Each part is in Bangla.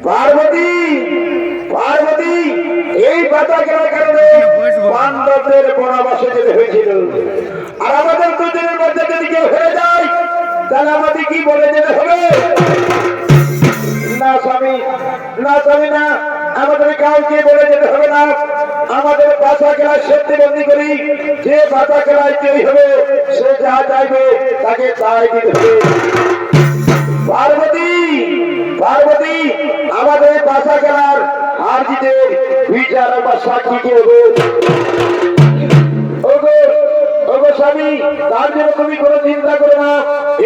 পার্বতী পার্বতী এই পাতা কেনার কারণে পাণ্ডবদের বনবাসে যেতে হয়েছিল। আর আমাদের দুজনের মধ্যে যদি কেউ হয়ে যায় তাহলে আমাদের কি বলে যেতে হবে? না স্বামী, না স্বামী, না, আমাদের কাউকে বলে যেতে হবে না। আমাদের পাতা খেলায় সত্যি করি, যে পাতা খেলায় জয়ী হবে সে যা চাইবে তাকে তাই দিতে হবে। পার্বতী পার্বতী আমাদের পাশা খেলার হার জিতের বিচার বা সাক্ষী কে হবে? ওগো স্বামী, তার জন্য তুমি কোনো চিন্তা করো না।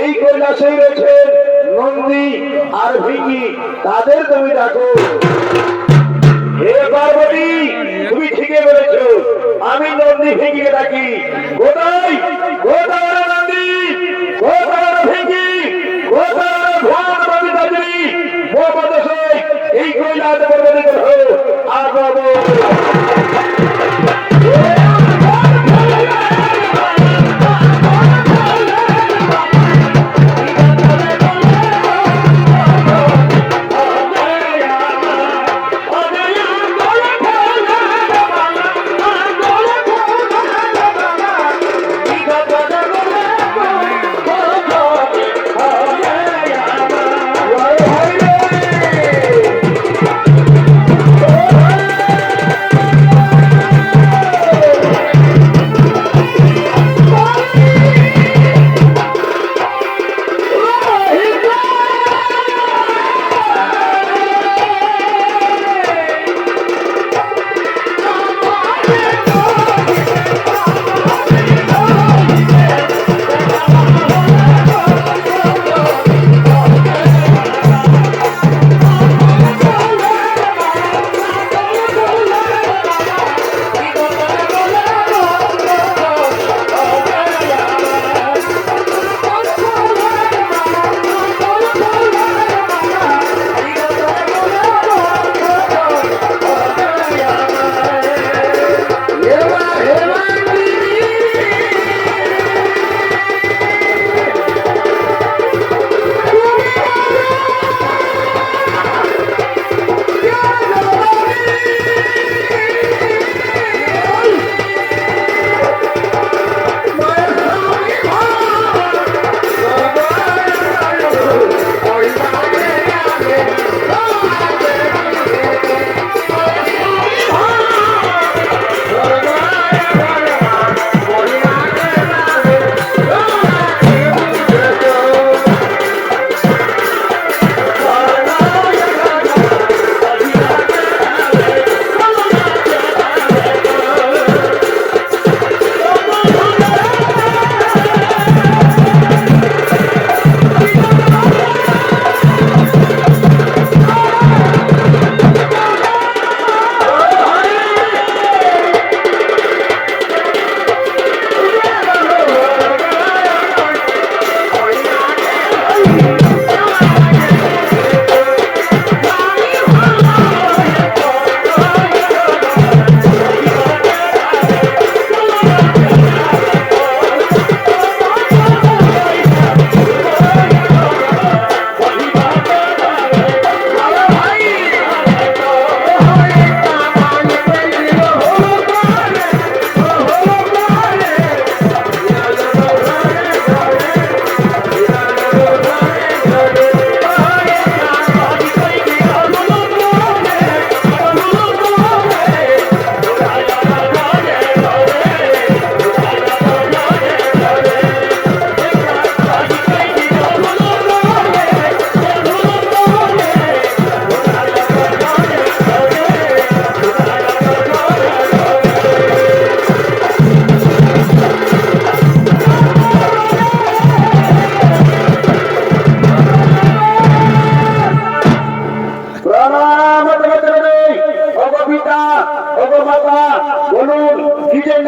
এই কৈলাসেই রয়েছেন নন্দী আর ভিঙ্গি, তাদের তুমি ডাকো। হে পার্বতী, তুমি ঠিকই বলেছ, আমি নন্দী ভিঙ্গিকে ডাকি। কোথায় কোথায় নন্দী, কোথায় ভিঙ্গি, কোথায় এই কৈলাস পর্বতে আর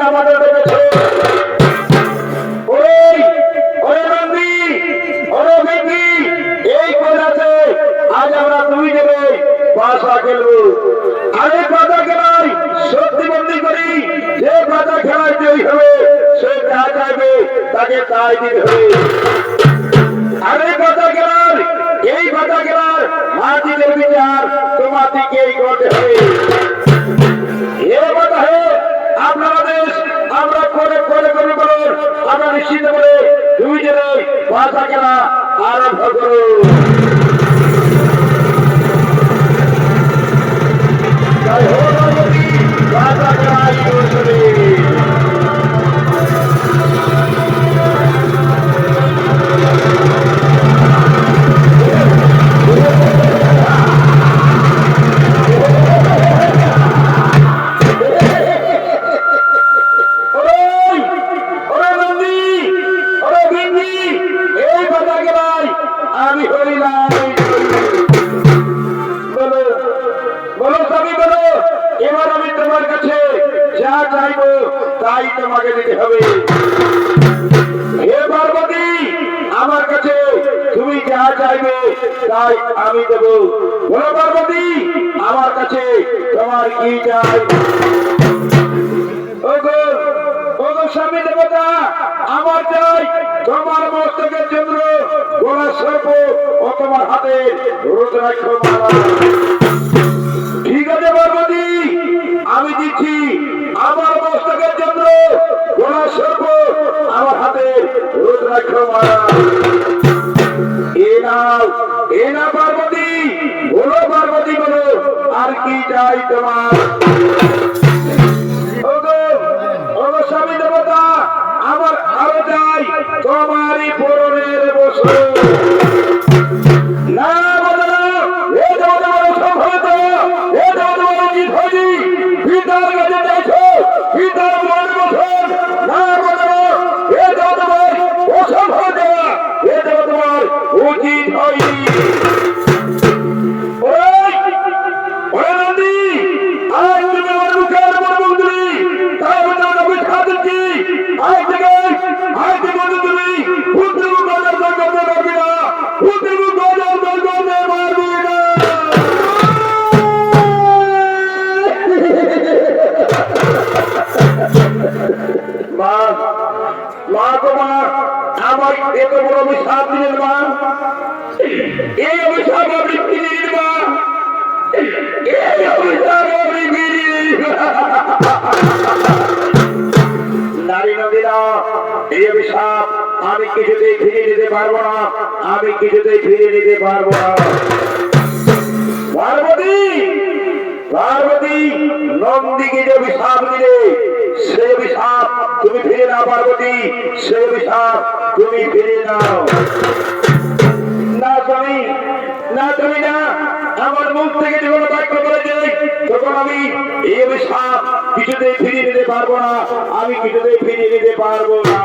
আমাদের দেখেছে ওই ওই নন্দী ওরে ভিকি এই কৈলাসে আজ আমরা তুমি যাবে পাশা খেলবো আরে পাতা খেলাই সত্যি বন্দি করি যে পাতা খেলায় জয়ী হবে সে যা চাইবে তাকে তাই দিতে হবে আরে পাতা খেলার এই পাতা খেলার মাটিদের বিচার তোমার দিকেই করতে হবে এ কথা হে আপনার দেশ আমরা করে করে করে করুন আমরা নিশ্চিত করে দুই জনে পাতা খেলা আরম্ভ করুন জয় হো ভগবতী পাতা খেলা শুরু তাই তোমাকে দিতে হবে হে পার্বতী আমার কাছে তুমি যা চাইবে তাই আমি দেব বলো পার্বতী আমার কাছে তোমার কি চাই ওগো ওগো স্বামী দেবতা আমার চাই তোমার মস্তকের চন্দ্র গোড়া সর্প ও তোমার হাতে রুদ্রাক্ষ মালা ঠিক আছে পার্বতী আমি দিচ্ছি আমার মস্তকের চন্দ্র গোড়া সর্প আমার হাতে রুদ্রাক্ষ মালা এ না পার্বতী বলো পার্বতী বলো আর কি চাই তোমার স্বামী দেবতা আমার আরো চাই তোমারই পূরণের বছর না বলো না এ দেবতা বলো সম্ভবত এ দেবতা বলো কি ধরি পিতার কাছে যাইছো পিতার মন বছর না বলো এ দেবতা বলো অসম্ভব দেওয়া এ দেবতা বলো উচিত হয়নি আমার এত বড় অভিশাপ দিলেন মা এই অভিশাপ আপনি ফিরিয়ে দিন মা এই অভিশাপ আপনি ফিরিয়ে নারী নদীরা এই অভিশাপ আমি কিছুতেই ফিরিয়ে দিতে পারবো না আমি কিছুতেই ফিরিয়ে দিতে পারবো না পার্বতী পার্বতী নন্দীকে যে অভিশাপ দিলে সে অভিশাপ তুমি ফিরে নাও পার্বতী সে অভিশাপ তুমি ফিরে নাও না স্বামী না তুমি না আমার মুখ থেকে যখন বাক্য করেছে তখন আমি এই অভিশাপ কিছুতেই ফিরিয়ে নিতে পারবো না আমি কিছুতেই ফিরিয়ে নিতে পারবো না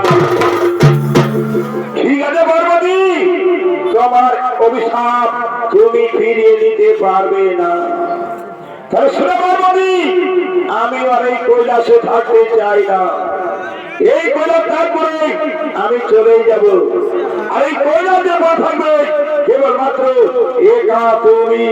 ঠিক আছে পার্বতী তোমার অভিশাপ তুমি ফিরিয়ে নিতে পারবে না তাহলে শুনে পার্বতী আমি আর এই কৈলাসে থাকতে চাই না এই কৈলাস থাকবে আমি চলেই যাব আর এই কৈলাসে থাকবে কেবলমাত্র একা তুমি